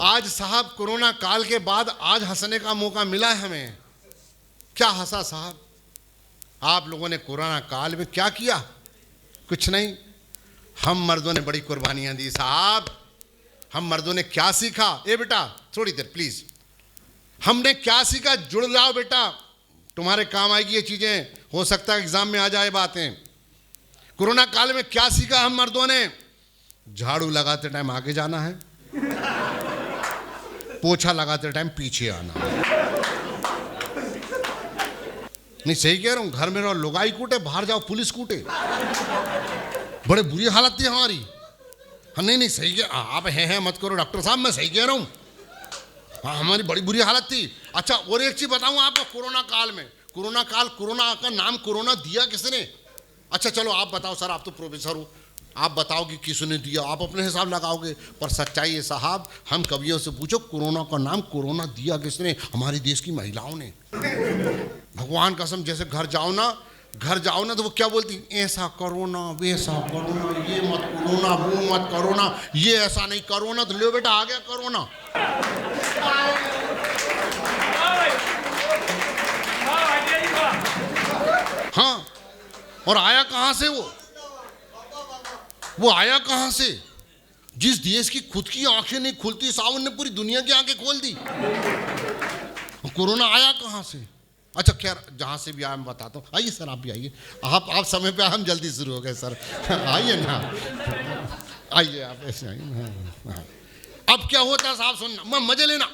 आज साहब कोरोना काल के बाद आज हंसने का मौका मिला है हमें। क्या हंसा साहब? आप लोगों ने कोरोना काल में क्या किया? कुछ नहीं। हम मर्दों ने बड़ी कुर्बानियां दी साहब। हम मर्दों ने क्या सीखा? ए बेटा थोड़ी देर प्लीज। हमने क्या सीखा? जुड़ जाओ बेटा, तुम्हारे काम आएगी ये चीजें, हो सकता है एग्जाम में आ जाए बातें। कोरोना काल में क्या सीखा हम मर्दों ने? झाड़ू लगाते टाइम आगे जाना है, पोछा लगाते टाइम पीछे आना है। नहीं सही कह रहा हूं, घर में रहो लुगाई कूटे, बाहर जाओ पुलिस कूटे। बड़े बुरी हालत थी हमारी। नहीं नहीं सही कह, आप हैं मत करो डॉक्टर साहब, मैं सही कह रहा हूं। हाँ हमारी बड़ी बुरी हालत थी। अच्छा और एक चीज बताऊं आपको, कोरोना काल में, कोरोना काल, कोरोना का नाम कोरोना दिया किसने? अच्छा चलो आप बताओ सर, आप तो प्रोफेसर हो, आप बताओ कि किसने दिया, आप अपने हिसाब लगाओगे। पर सच्चाई है साहब, हम कवियों से पूछो कोरोना का नाम कोरोना दिया किसने? हमारे देश की महिलाओं ने। भगवान कसम, जैसे घर जाओ ना तो वो क्या बोलती? ऐसा करो ना, वैसा करो ना, ये मत करो ना, वो मत करो ना, ये ऐसा नहीं करो ना। तो लो बेटा आ गया कोरोना। हाँ और आया कहां से वो आया कहां से? जिस देश की खुद की आंखें नहीं खुलती, सावन ने पूरी दुनिया की आंखें खोल दी। कोरोना आया कहां से? अच्छा खैर जहां से भी आया मैं बताता हूँ। आइए सर आप भी आइए, आप समय पे, हम जल्दी शुरू हो गए सर। आइए ना, आइए आप ऐसे आइए ना। अब क्या होता है साहब, सुनना, मैं मजे लेना।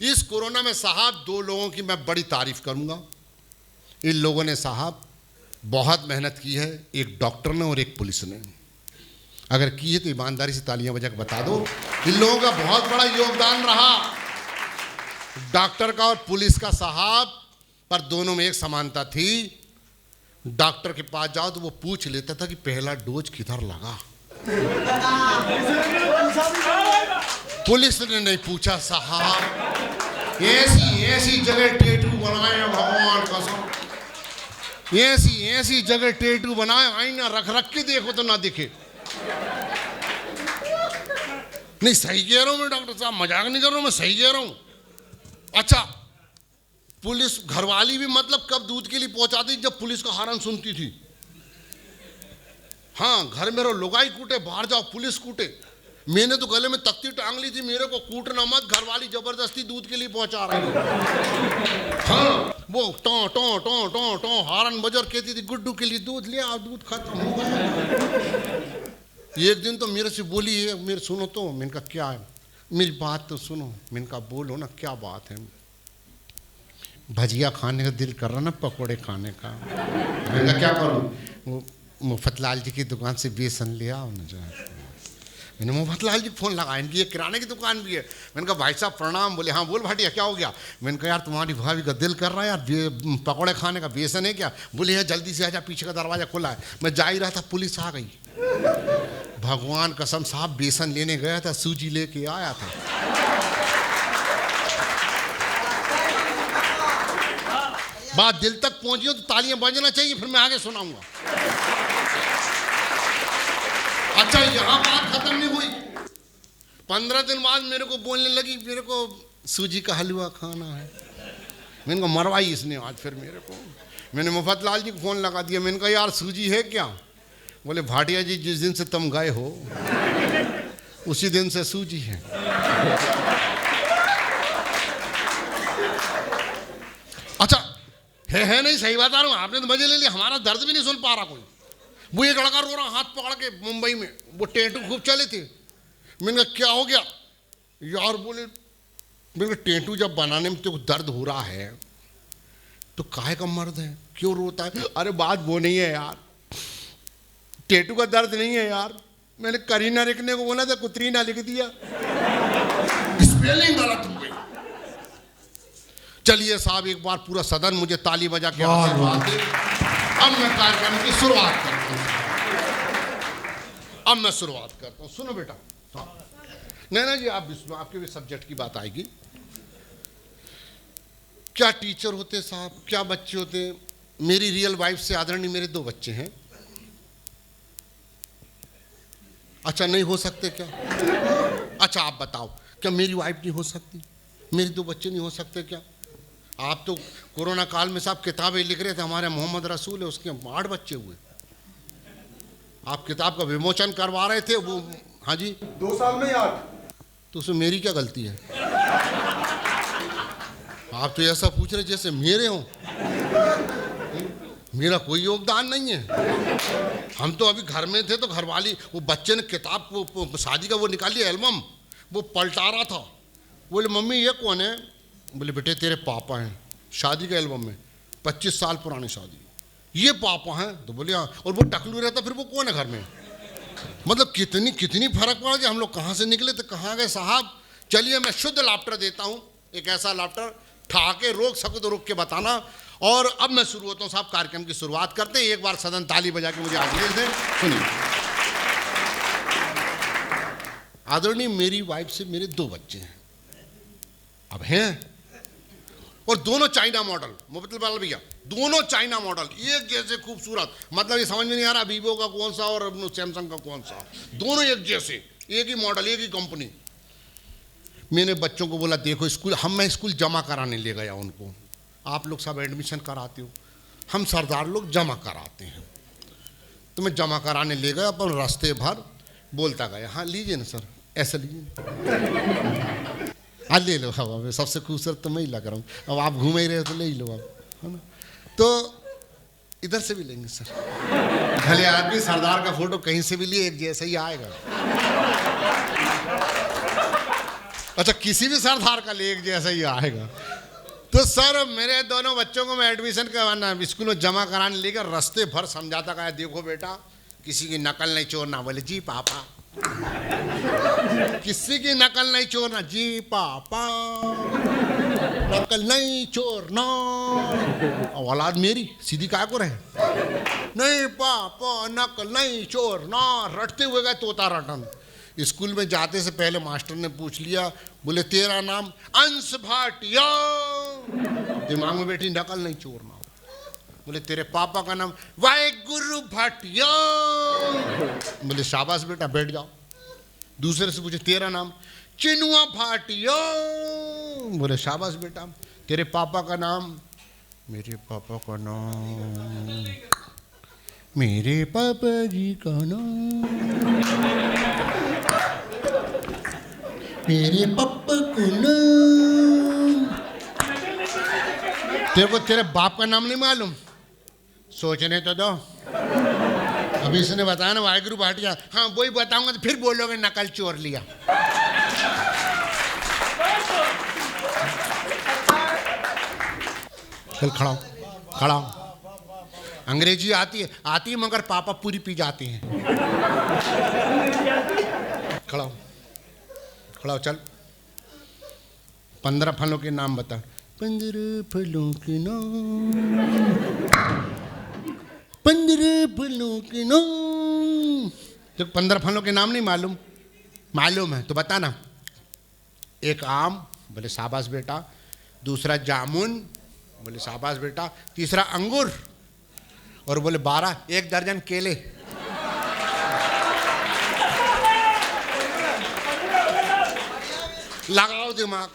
इस कोरोना में साहब दो लोगों की मैं बड़ी तारीफ करूंगा। इन लोगों ने साहब बहुत मेहनत की है, एक डॉक्टर ने और एक पुलिस ने। अगर की है तो ईमानदारी से तालियां बजा के बता दो। इन लोगों का बहुत बड़ा योगदान रहा, डॉक्टर का और पुलिस का साहब। पर दोनों में एक समानता थी। डॉक्टर के पास जाओ तो वो पूछ लेता था कि पहला डोज किधर लगा। पुलिस ने नहीं पूछा साहब। ऐसी जगह टेटू बनाए भगवान कसम, ऐसी जगह टेटू बनाए, आईना रख के देखो तो ना दिखे। नहीं सही कह रहा हूं मैं डॉक्टर साहब, मजाक नहीं कर रहा हूं, मैं सही कह रहा हूं। अच्छा पुलिस घरवाली भी मतलब कब दूध के लिए पहुंचाती? जब पुलिस का हॉर्न सुनती थी। हाँ घर में रहो लुगाई कूटे, बाहर जाओ पुलिस कूटे। मैंने तो गले में तख्ती टांग ली थी, मेरे को कूटना मत, घरवाली जबरदस्ती दूध के लिए पहुंचा रही है। हाँ वो टो टो टो टो टो हॉर्न बजर कहती थी गुड्डू के लिए दूध ले आओ, दूध खत्म हो गया। एक दिन तो मेरे से बोली है, मेरे सुनो तो, मैंने कहा क्या है? मेरी बात तो सुनो। मैंने कहा बोलो ना क्या बात है? भजिया खाने का दिल कर रहा ना, पकोड़े खाने का। मैंने कहा क्या करूं? वो मुफ्तलाल जी की दुकान से बेसन ले आओ ना जो। मैंने मुफ्तलाल जी फोन लगाया, इनकी ये किराने की दुकान भी है। मैंने कहा भाई साहब प्रणाम। बोले हाँ बोल भाटिया क्या हो गया? मैंने कहा यार तुम्हारी भाभी का दिल कर रहा है यार, पकौड़े खाने का, बेसन है क्या? बोले यार जल्दी से आजा, पीछे का दरवाजा खुला है। मैं जा ही रहा था, पुलिस आ गई। भगवान कसम साहब, बेसन लेने गया था, सूजी लेके आया था। बात दिल तक पहुंची हो तो तालियां बजना चाहिए, फिर मैं आगे सुनाऊंगा। अच्छा यहां बात खत्म नहीं हुई। 15 दिन बाद मेरे को बोलने लगी मेरे को सूजी का हलवा खाना है। मैंने कहा मरवाई इसने आज फिर मेरे को। मैंने मुफ्तलाल जी को फोन लगा दिया, मैंने कहा यार सूजी है क्या? बोले भाटिया जी जिस दिन से तुम गए हो उसी दिन से सूजी है। अच्छा है नहीं, सही बता रहा हूं, आपने तो मजे ले लिया, हमारा दर्द भी नहीं सुन पा रहा कोई। वो एक लड़का रो रहा हाथ पकड़ के मुंबई में, वो टेंटू खूब चले थे। मैंने कहा क्या हो गया यार? बोले मेरे टेंटू जब बनाने में तो दर्द हो रहा है तो काहे का मर्द है, क्यों रोता है? अरे बात वो नहीं है यार, टेंटू का दर्द नहीं है यार। मैंने करीना लिखने को बोला था, कुतरीना लिख दिया, स्पेलिंग गलत हो गई। चलिए साहब एक बार पूरा सदन मुझे ताली बजा के आशीर्वाद दे। अब मैं कार्यक्रम की शुरुआत करता हूं। सुनो बेटा, नैना जी आप आपके भी सब्जेक्ट की बात आएगी। क्या टीचर होते साहब, क्या बच्चे होते। मेरी रियल वाइफ से आदरणीय मेरे 2 बच्चे हैं। अच्छा नहीं हो सकते क्या? अच्छा आप बताओ, क्या मेरी वाइफ नहीं हो सकती? मेरे 2 बच्चे नहीं हो सकते क्या? आप तो कोरोना काल में साहब किताबें लिख रहे थे, हमारे मोहम्मद रसूल है उसके 8 बच्चे हुए। आप किताब का विमोचन करवा रहे थे वो। हाँ जी, 2 साल में 8। तो उसमें मेरी क्या गलती है? आप तो ऐसा पूछ रहे जैसे मेरे हों। मेरा कोई योगदान नहीं है। हम तो अभी घर में थे तो घरवाली वो बच्चे ने किताब वो शादी का वो निकाली एल्बम, वो पलटा रहा था। बोले मम्मी ये कौन है? बोले बेटे तेरे पापा हैं, शादी के एल्बम में 25 साल पुरानी शादी, ये पापा हैं। तो बोले हाँ। और वो टकलू रहता फिर वो कौन है घर में? मतलब कितनी फर्क पड़ा कि हम लोग कहाँ से निकले थे कहाँ गए साहब। चलिए मैं शुद्ध लाफ्टर देता हूँ, एक ऐसा लाफ्टर ठाके रोक सको तो रोक के बताना। और अब मैं शुरू होता हूँ साहब, कार्यक्रम की शुरुआत करते हैं। एक बार सदन ताली बजा के मुझे आशीर्वाद दें। सुनिए, आदरणीय मेरी वाइफ से मेरे 2 बच्चे हैं, अब हैं, और दोनों चाइना मॉडल। मुबतल बाल भैया, दोनों चाइना मॉडल एक जैसे खूबसूरत। मतलब ये समझ में नहीं आ रहा वीवो का कौन सा और सैमसंग का कौन सा, दोनों एक जैसे, एक ही मॉडल, एक ही कंपनी। मैंने बच्चों को बोला देखो स्कूल, मैं स्कूल जमा कराने ले गया उनको। आप लोग सब एडमिशन कराते हो, हम सरदार लोग जमा कराते हैं। तो मैं जमा कराने ले गया, पर रास्ते भर बोलता गया हाँ लीजिए ना सर, ऐसा लीजिए, हाँ ले लो। अब सबसे खूबसूरत तो मैं ही लग रहा हूँ, अब आप घूम ही रहे हो तो ले ही लो आप, है ना। तो इधर से भी लेंगे सर, भले आदमी सरदार का फोटो कहीं से भी लिए एक जैसा ही आएगा। अच्छा किसी भी सरदार का ले एक जैसा ही आएगा। तो सर मेरे दोनों बच्चों को मैं एडमिशन करवाना स्कूल में जमा कराने लेकर रास्ते भर समझाता गया देखो बेटा किसी की नकल नहीं छोड़ना। बोले जी पापा। किसी की नकल नहीं छोड़ना, जी पापा नकल नहीं छोड़ना। औलाद मेरी सीधी काय को रहे, नहीं पापा नकल नहीं छोड़ना, रटते हुए गए तोता रटन। स्कूल में जाते से पहले मास्टर ने पूछ लिया, बोले तेरा नाम अंश भाटिया, दिमाग में बैठी नकल नहीं छोड़ना। बोले तेरे पापा का नाम वाहेगुरु भाटिया, बोले शाबाश बेटा बैठ जाओ। दूसरे से पूछे तेरा नाम चिनुआ भाटिया, बोले शाबाश बेटा। तेरे पापा का नाम, मेरे पापा का नाम, मेरे पापा जी का नाम, मेरे पापा को नाम। तेरे को तेरे बाप का नाम नहीं मालूम? सोचने तो दो। अभी इसने बताया ना वाहेगुरु भाटिया, हाँ वही बताऊंगा तो फिर बोलोगे नकल चोर लिया। चल खड़ा हो, खड़ा हो। अंग्रेजी आती है मगर पापा पूरी पी जाती हैं। खड़ा हो, खड़ा हो, चल। 15 फलों के नाम बता। 15 फलों के नाम, 15 फलों के नाम। तो 15 फलों के नाम नहीं मालूम? मालूम है तो बता ना। एक आम, बोले शाबाश बेटा। दूसरा जामुन, बोले शाबाश बेटा। तीसरा अंगूर, और बोले 12, 1 दर्जन केले। लगाओ दिमाग,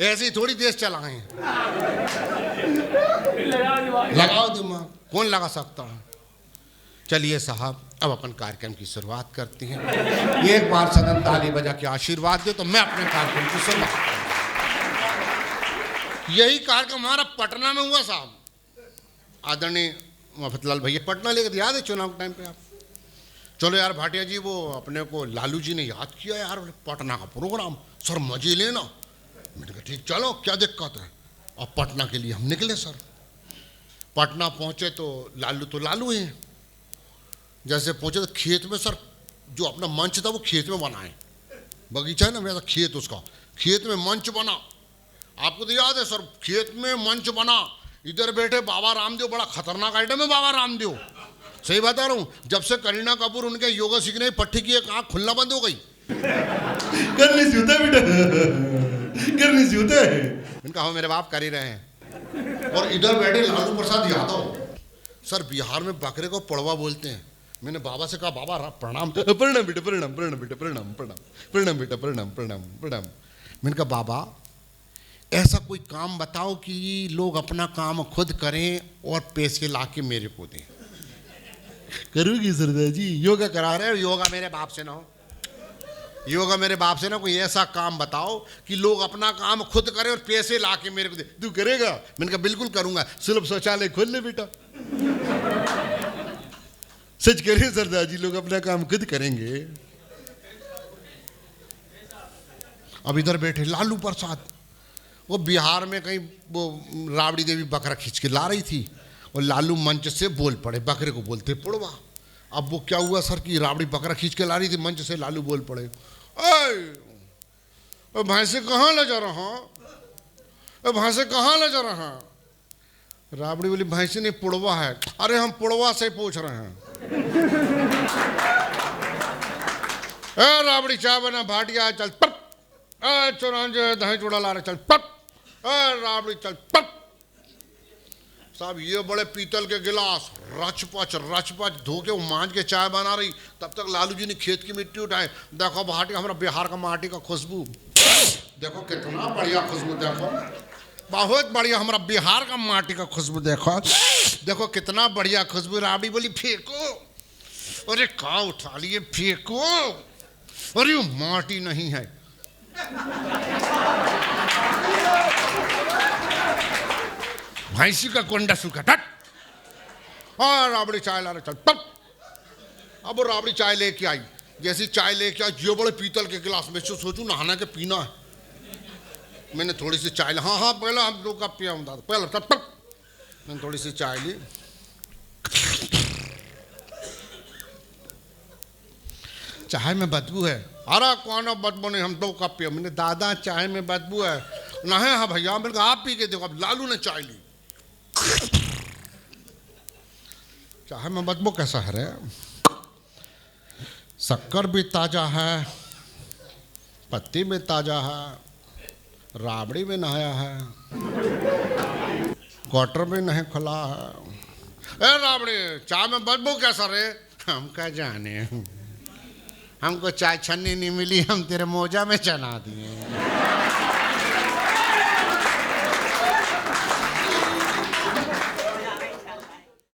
ऐसे ही थोड़ी देश चलाएं। लगाओ दिमाग, कौन लगा सकता है? चलिए साहब अब अपन कार्यक्रम की शुरुआत करते हैं। एक बार सदन ताली बजा के आशीर्वाद दे तो मैं अपने कार्यक्रम की शुरुआत करूं। यही कार्यक्रम हमारा पटना में हुआ साहब। आदरणीय मफतलाल भैया पटना लेकर याद है चुनाव के टाइम पे आप? चलो यार भाटिया जी वो अपने को लालू जी ने याद किया यार पटना का प्रोग्राम, सर मजे लेना। मैंने कहा ठीक चलो क्या दिक्कत है। और पटना के लिए हम निकले सर। पटना पहुंचे तो लालू हैं। जैसे पहुंचे तो खेत में सर जो अपना मंच था वो खेत में बनाए, बगीचा है ना मेरा खेत, उसका खेत में मंच बना। आपको तो याद है सर खेत में मंच बना। इधर बैठे बाबा रामदेव, बड़ा खतरनाक आइटम है बाबा रामदेव, सही बता रहा हूँ। जब से करीना कपूर उनके योगा सीखने की पट्टी की एक आँख खुलना बंद हो गई। करनी सी होता है बेटा, करनी सी होता है। इनका हो मेरे बाप कर ही रहे हैं। और इधर बैठे लालू प्रसाद यादव। सर बिहार में बकरे को पड़वा बोलते हैं। मैंने बाबा से कहा बाबा प्रणाम। प्रणाम बेटा, प्रणाम, प्रणाम बेटा, प्रणाम, प्रणाम, प्रणाम बेटा, प्रणाम, प्रणाम, प्रणाम। मैंने कहा बाबा ऐसा कोई काम बताओ कि लोग अपना काम खुद करें और पैसे ला के मेरे को दें। करोगी सरदार जी? योगा करा रहे हो? योगा मेरे बाप से ना हो, योगा मेरे बाप से ना। कोई ऐसा काम बताओ कि लोग अपना काम खुद करें और पैसे ला के मेरे को दे। तू करेगा? मैंने कहा बिल्कुल करूंगा, सुलभ शौचालय खोल ले बेटा। सच करें सरदार जी, लोग अपना काम खुद करेंगे। अब इधर बैठे लालू प्रसाद, वो बिहार में कहीं वो राबड़ी देवी बकरा खींच के ला रही थी और लालू मंच से बोल पड़े, बकरे को बोलते पुड़वा। अब वो क्या हुआ सर कि राबड़ी बकरा खींच के ला रही थी, मंच से लालू बोल पड़े, अरे भैंसे कहाँ ले जा रहा, भैंसे कहाँ ले जा रहा? राबड़ी बोली भैंसे नहीं पुड़वा है। अरे हम पुड़वा से पूछ रहे हैं। राबड़ी चाय बना, भाटिया चल पट, चौरांजे दही चूड़ा ला रहे चल पट, राबड़ी चल पट। साहब ये बड़े पीतल के गिलास रचपच धो के मांझ के चाय बना रही, तब तक लालू जी ने खेत की मिट्टी उठाए। देखो भाटी हमारा बिहार का माटी का खुशबू, देखो कितना बढ़िया खुशबू, देखो बहुत बढ़िया हमारा बिहार का माटी का खुशबू, देखो देखो कितना बढ़िया खुशबू। राबड़ी बोली फेंको। अरे कहा उठा लिए, फेंको। अरे माटी नहीं है। भैंसी का कोंडा सूखा टट, और राबड़ी चाय ला रहे चल टट। अब वो राबड़ी चाय लेके आई, जैसी चाय लेके आई ये बड़े पीतल के गिलास में, सोचू नहाना के पीना है। मैंने थोड़ी सी चाय ली, हाँ पहले हम लोग का पिया हूँ, पहले टट टट। मैंने थोड़ी सी चाय ली, चाय में बदबू है। अरे कौन बदबू नहीं, हम 2 कप पिया। मैंने दादा चाय में बदबू है? नहीं हाँ भैया। मैंने कहा आप पी के देखो। अब लालू ने चाय ली, चाय में बदबू कैसा है रे? शक्कर भी ताजा है, पत्ती भी ताजा है, राबड़ी भी नहाया है, क्वार्टर भी नहीं खुला है। ए राबड़ी चाय में बदबू कैसा रे? हम क्या जाने, हमको चाय छन्नी नहीं मिली, हम तेरे मोजा में चला दिए।